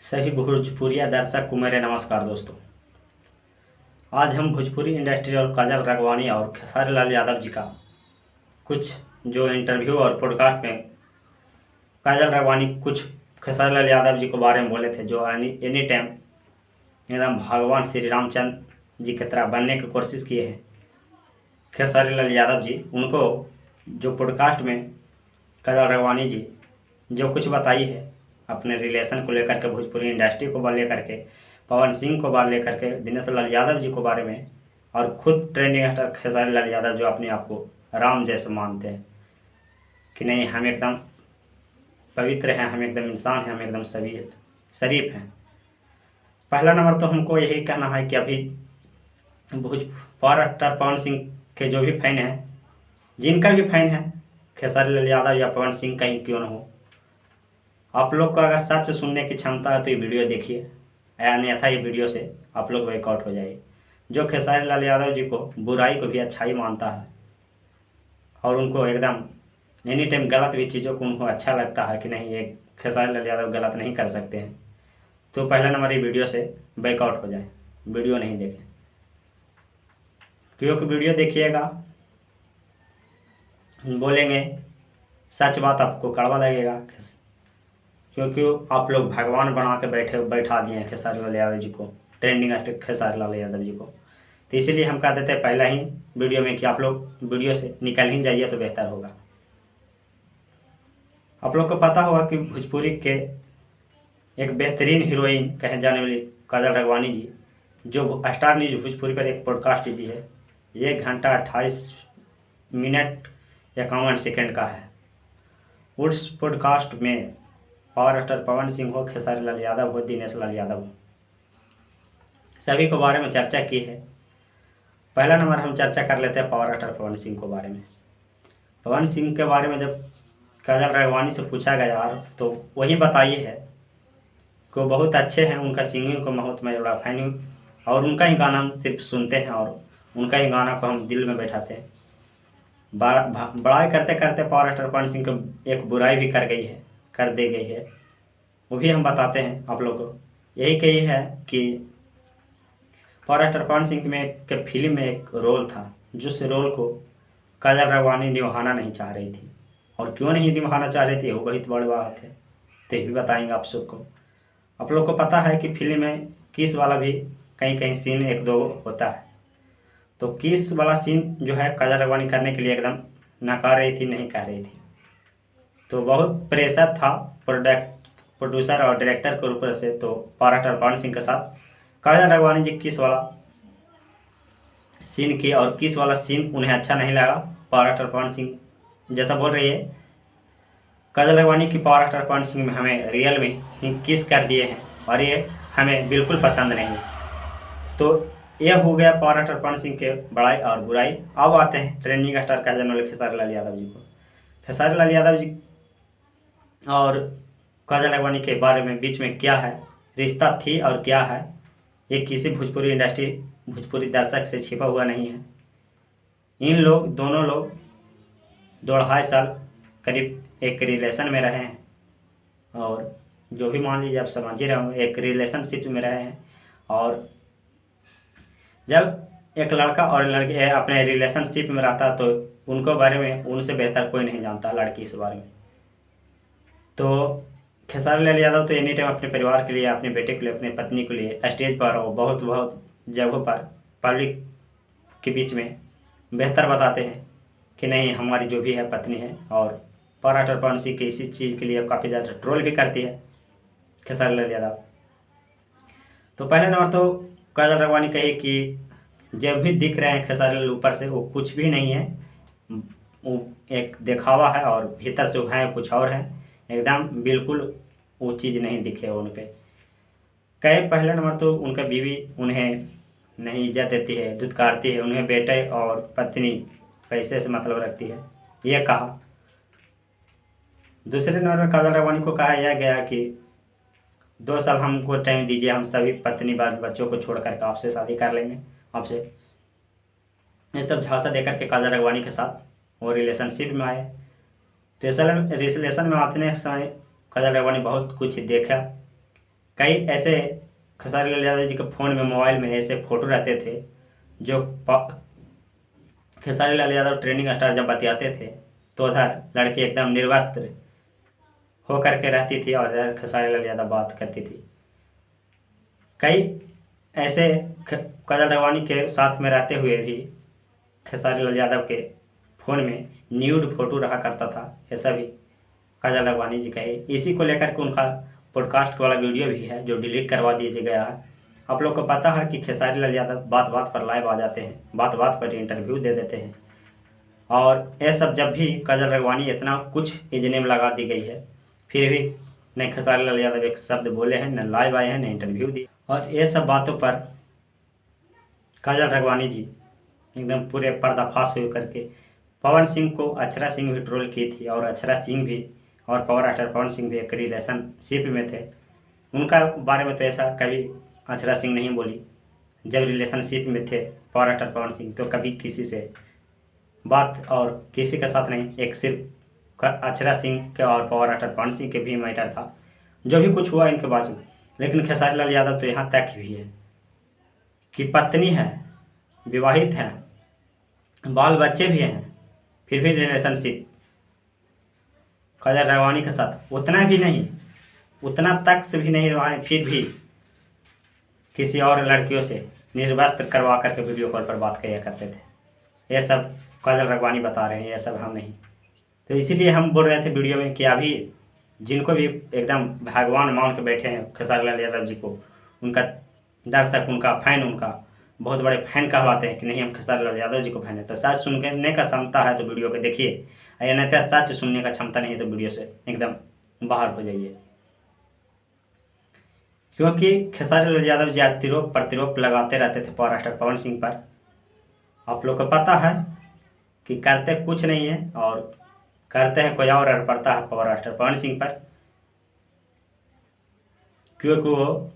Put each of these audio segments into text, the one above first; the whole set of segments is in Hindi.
सभी भोजपुरिया दर्शक को मेरे नमस्कार दोस्तों। आज हम भोजपुरी इंडस्ट्री और काजल राघवानी और खेसारी लाल यादव जी का कुछ जो इंटरव्यू और पॉडकास्ट में काजल राघवानी कुछ खेसारी लाल यादव जी के बारे में बोले थे, जो एनी टाइम एकदम भगवान श्री रामचंद्र जी की तरह बनने की कोशिश किए हैं। खेसारी लाल यादव जी उनको जो पॉडकास्ट में काजल राघवानी जी जो कुछ बताई है अपने रिलेशन को लेकर के, भोजपुरी इंडस्ट्री को लेकर के, पवन सिंह को लेकर के, दिनेश लाल यादव जी को बारे में, और खुद ट्रेंडिंग एक्टर खेसारी लाल यादव जो अपने आप को राम जैसे मानते हैं कि नहीं, हम एकदम पवित्र हैं, हम एकदम इंसान हैं, हम एकदम शरीफ हैं। पहला नंबर तो हमको यही कहना है कि अभी पावर एक्टर पवन सिंह के जो भी फैन हैं, जिनका भी फैन है खेसारी लाल यादव या पवन सिंह का ही क्यों न हो, आप लोग को अगर सच सुनने की क्षमता है तो ये वीडियो देखिए, अन्यथा ये वीडियो से आप लोग बैकआउट हो जाइए। जो खेसारी लाल यादव जी को बुराई को भी अच्छाई मानता है और उनको एकदम एनी टाइम गलत भी चीज़ों को उनको अच्छा लगता है कि नहीं, ये खेसारी लाल यादव गलत नहीं कर सकते हैं, तो पहला नंबर ये वीडियो से बैकआउट हो जाए, वीडियो नहीं देखें। क्योंकि वीडियो देखिएगा, बोलेंगे सच बात आपको कड़वा लगेगा, क्योंकि आप लोग भगवान बना के बैठा दिए हैं खेसारी लाल यादव जी को, ट्रेंडिंग एक्टर खेसारी लाल यादव जी को। तो इसीलिए हम कह देते हैं पहला ही वीडियो में कि आप लोग वीडियो से निकल ही जाइए तो बेहतर होगा। आप लोग को पता होगा कि भोजपुरी के एक बेहतरीन हीरोइन कहे जाने वाली काजल राघवानी जी जो स्टार न्यूज भोजपुरी पर एक पॉडकास्ट दी है, 1 घंटा 28 मिनट 51 सेकेंड का है। उस पॉडकास्ट में पावर एक्टर पवन सिंह हो, खेसारी लाल यादव हो, दिनेश लाल यादव हो, सभी के बारे में चर्चा की है। पहला नंबर हम चर्चा कर लेते हैं पावर एक्टर पवन सिंह के बारे में। पवन सिंह के बारे में जब काजल राघवानी से पूछा गया तो वही बताइए है कि वो बहुत अच्छे हैं, उनका सिंगिंग को बहुत मैं बड़ा फैन हूँ और उनका ही गाना हम सिर्फ सुनते हैं और उनका ही गाना को हम दिल में बैठाते हैं। बड़ाई करते करते पावर एक्टर पवन सिंह को एक बुराई भी कर दी गई है, वो भी हम बताते हैं आप लोगों को। यही कही है कि पावर एक्टर पवन सिंह में के फिल्म में एक रोल था, जिस रोल को काजल राघवानी निभाना नहीं चाह रही थी, और क्यों नहीं निभाना चाह रही थी वो बहुत बड़ी बात है, तो ये भी बताएंगे आप सबको। आप लोग को पता है कि फिल्म में किस वाला भी कहीं कहीं सीन 1-2 होता है, तो किस वाला सीन जो है काजल राघवानी करने के लिए एकदम नकार रही थी, नहीं कर रही थी। तो बहुत प्रेशर था प्रोड्यूसर और डायरेक्टर के ऊपर से, तो पावर एक्टर पवन सिंह के साथ काजल राघवानी जी किस वाला सीन की और किस वाला सीन उन्हें अच्छा नहीं लगा। पावर एक्टर पवन सिंह जैसा बोल रही है काजल राघवानी की, पावर एक्टर पवन सिंह में हमें रियल में ही किस कर दिए हैं और ये हमें बिल्कुल पसंद नहीं है। तो यह हो गया पावर एक्टर पवन सिंह के बड़ाई और बुराई। अब आते हैं ट्रेंडिंग स्टार का जाने वाले खेसारी लाल यादव जी को। खेसारी लाल यादव जी और काजल राघवानी के बारे में बीच में क्या है, रिश्ता थी और क्या है, ये किसी भोजपुरी इंडस्ट्री भोजपुरी दर्शक से छिपा हुआ नहीं है। इन दोनों लोग 2-2.5 साल करीब एक रिलेशन में रहे हैं, और जो भी मान लीजिए आप समझ ही रहे होंगे, एक रिलेशनशिप में रहे हैं। और जब एक लड़का और लड़की अपने रिलेशनशिप में रहता तो उनको बारे में उनसे बेहतर कोई नहीं जानता लड़की के बारे में। तो खेसारी लाल यादव तो एनी टाइम अपने परिवार के लिए, अपने बेटे के लिए, अपने पत्नी के लिए स्टेज पर और बहुत जगहों पर पब्लिक के बीच में बेहतर बताते हैं कि नहीं, हमारी जो भी है पत्नी है। और पावर एक्टर पवन सिंह की इसी चीज़ के लिए काफ़ी ज़्यादा ट्रोल भी करती है खेसारी लाल यादव। तो पहले नंबर तो काजल राघवानी कही कि जब भी दिख रहे हैं खेसारी लाल ऊपर से, वो कुछ भी नहीं है, वो एक दिखावा है और भीतर से वो है कुछ और है, एकदम बिल्कुल वो चीज़ नहीं दिखे उन पे। कहे पहले नंबर तो उनका बीवी उन्हें नहीं इज्जत देती है, दुत्कारती है, उन्हें बेटे और पत्नी पैसे से मतलब रखती है, ये कहा। दूसरे नंबर में काजल राघवानी को कहा यह गया कि 2 साल हमको टाइम दीजिए, हम सभी पत्नी बाल बच्चों को छोड़ करके आपसे शादी कर लेंगे, आपसे। ये सब झांसा देकर के काजल राघवानी के साथ वो रिलेशनशिप में आए। रिलेशन में आते समय काजल राघवानी बहुत कुछ देखा कई ऐसे खेसारी लाल यादव जी के फ़ोन में, मोबाइल में ऐसे फ़ोटो रहते थे जो खेसारी लाल यादव ट्रेंडिंग स्टार जब बतियाते थे तो उधर लड़की एकदम निर्वस्त्र होकर के रहती थी और इधर खेसारी लाल यादव बात करती थी। कई ऐसे काजल राघवानी के साथ में रहते हुए भी खेसारी लाल यादव के फ़ोन में न्यूड फोटो रहा करता था, ऐसा भी काजल राघवानी जी कहे। इसी को लेकर के उनका पॉडकास्ट वाला वीडियो भी है जो डिलीट करवा दिया गया है। आप लोग को पता है कि खेसारी लाल यादव बात बात पर लाइव आ जाते हैं, बात बात पर इंटरव्यू दे देते हैं, और ये सब जब भी काजल राघवानी इतना कुछ इजने में लगा दी गई है, फिर भी न खेसारी लाल यादव एक शब्द बोले हैं, न लाइव आए हैं, न इंटरव्यू दिए। और ये सब बातों पर काजल राघवानी जी एकदम पूरे पर्दाफाश हो करके पवन सिंह को अक्षरा सिंह भी ट्रोल की थी, और अक्षरा सिंह भी और पावर एक्टर पवन सिंह भी एक रिलेशनशिप में थे। उनका बारे में तो ऐसा कभी अक्षरा सिंह नहीं बोली। जब रिलेशनशिप में थे पावर एक्टर पवन सिंह तो कभी किसी से बात और किसी के साथ नहीं, एक सिर्फ अक्षरा सिंह के और पावर एक्टर पवन सिंह के भी मैटर था जो भी कुछ हुआ इनके बाजू। लेकिन खेसारी लाल यादव तो यहाँ तक भी है कि पत्नी है, विवाहित है, बाल बच्चे भी हैं, फिर भी रिलेशनशिप काजल राघवानी के साथ उतना भी नहीं, उतना तक से भी नहीं रहा, फिर भी किसी और लड़कियों से निर्वस्त्र करवा करके वीडियो कॉल पर बात किया करते थे। ये सब काजल राघवानी बता रहे हैं, ये सब हम नहीं। तो इसीलिए हम बोल रहे थे वीडियो में कि अभी जिनको भी एकदम भगवान मान के बैठे हैं खेसारी लाल यादव जी को, उनका दर्शक, उनका फैन, उनका बहुत बड़े फैन कहलाते हैं कि नहीं हम खेसारी लाल यादव जी को फैन है, तो सच सुनने का क्षमता है तो वीडियो को देखिए, या नहीं तो सच सुनने का क्षमता नहीं है तो वीडियो से एकदम बाहर हो जाइए। क्योंकि खेसारी लाल यादव जी आरोप प्रतिरोप लगाते रहते थे पावर स्टार पवन सिंह पर। आप लोग को पता है कि करते कुछ नहीं है और करते हैं कोई और पड़ता है पावर स्टार पवन सिंह पर, क्योंकि वो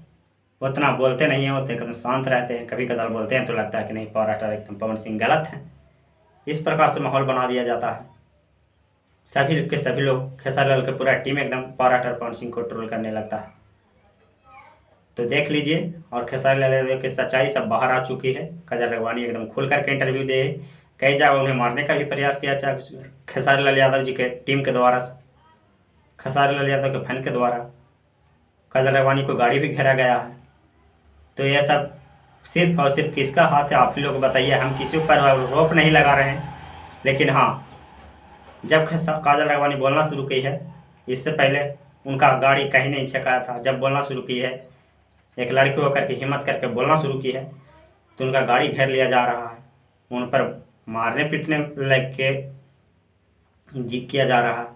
उतना बोलते नहीं हैं, वो तो एकदम शांत रहते हैं। कभी कदार बोलते हैं तो लगता है कि नहीं पावर स्टार एकदम पवन सिंह गलत है। इस प्रकार से माहौल बना दिया जाता है। सभी के सभी लोग, खेसारी लाल का पूरा टीम एकदम पावर स्टार पवन सिंह को ट्रोल करने लगता है। तो देख लीजिए, और खेसारी लाल यादव की सच्चाई सब बाहर आ चुकी है। काजल राघवानी एकदम खुल करके इंटरव्यू दे, कई जगह उन्हें मारने का भी प्रयास किया, चाहे खेसारी लाल यादव जी के टीम के द्वारा, खेसारी लाल यादव के फैन के द्वारा काजल राघवानी को गाड़ी भी घेरा गया है। तो यह सब सिर्फ और सिर्फ किसका हाथ है आप ही लोग बताइए। हम किसी पर आरोप नहीं लगा रहे हैं, लेकिन हाँ, जब काजल राघवानी बोलना शुरू की है, इससे पहले उनका गाड़ी कहीं नहीं छकाया था। जब बोलना शुरू की है, एक लड़की होकर के हिम्मत करके बोलना शुरू की है, तो उनका गाड़ी घेर लिया जा रहा है, उन पर मारने पीटने लग के जी किया जा रहा है।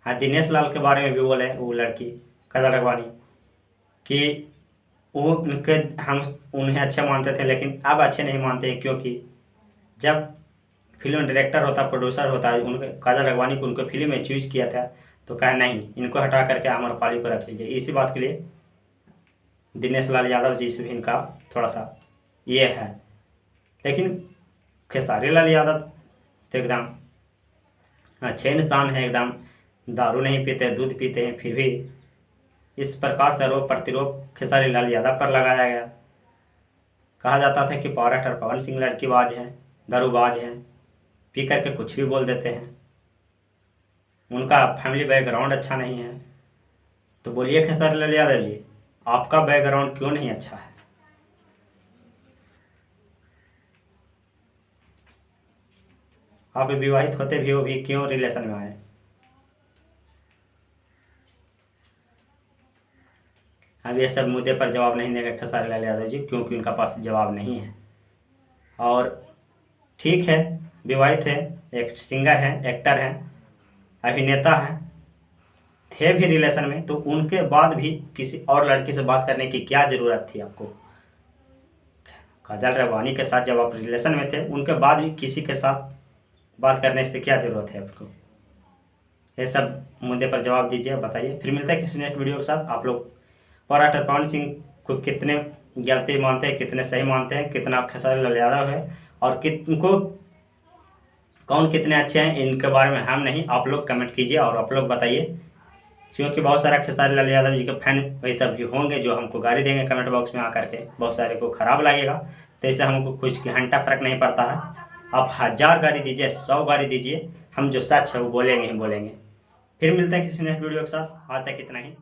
हाँ, दिनेश लाल के बारे में भी बोले वो लड़की काजल राघवानी कि वो उनके, हम उन्हें अच्छा मानते थे लेकिन अब अच्छे नहीं मानते हैं, क्योंकि जब फिल्म डायरेक्टर होता, प्रोड्यूसर होता है, उनके काजल राघवानी को उनको फिल्म में चूज किया था, तो कहा नहीं, इनको हटा करके आम्रपाली को रख लीजिए। इसी बात के लिए दिनेश लाल यादव जी से भी इनका थोड़ा सा ये है। लेकिन खेसारी लाल यादव तो एकदम अच्छे इंसान है, एकदम दारू नहीं पीते, दूध पीते हैं, फिर भी इस प्रकार से आरोप प्रतिरोप खेसारी लाल यादव पर लगाया गया। कहा जाता था कि पावर स्टार पवन सिंह लड़कीबाज हैं, दारूबाज हैं, पी करके कुछ भी बोल देते हैं, उनका फैमिली बैकग्राउंड अच्छा नहीं है। तो बोलिए खेसारी लाल यादव जी, आपका बैकग्राउंड क्यों नहीं अच्छा है? आप विवाहित होते भी हो भी क्यों रिलेशन में आए? अब ये सब मुद्दे पर जवाब नहीं देंगे खेसारी लाल यादव जी, क्योंकि उनका पास जवाब नहीं है। और ठीक है, विवाहित है, एक सिंगर हैं, एक्टर हैं, अभिनेता हैं, थे भी रिलेशन में, तो उनके बाद भी किसी और लड़की से बात करने की क्या ज़रूरत थी आपको? काजल राघवानी के साथ जब आप रिलेशन में थे, उनके बाद भी किसी के साथ बात करने से क्या ज़रूरत है आपको? ये सब मुद्दे पर जवाब दीजिए, बताइए। फिर मिलता है किसी नेक्स्ट वीडियो के साथ। आप लोग पावर स्टार पवन सिंह को कितने गलती मानते हैं, कितने सही मानते हैं, कितना खेसारी लाल यादव है, और किनको कौन कितने अच्छे हैं, इनके बारे में हम नहीं, आप लोग कमेंट कीजिए और आप लोग बताइए क्योंकि बहुत सारा खेसारी लाल यादव जी के फैन वैसा भी होंगे जो हमको गाली देंगे कमेंट बॉक्स में आकर के, बहुत सारे को ख़राब लगेगा। तो इससे हमको कुछ घंटा फ़र्क नहीं पड़ता है। आप 1000 गाली दीजिए, 100 गाली दीजिए, हम जो सच है वो बोलेंगे ही बोलेंगे। फिर मिलते हैं किसी नेक्स्ट वीडियो के साथ। आज तक इतना ही।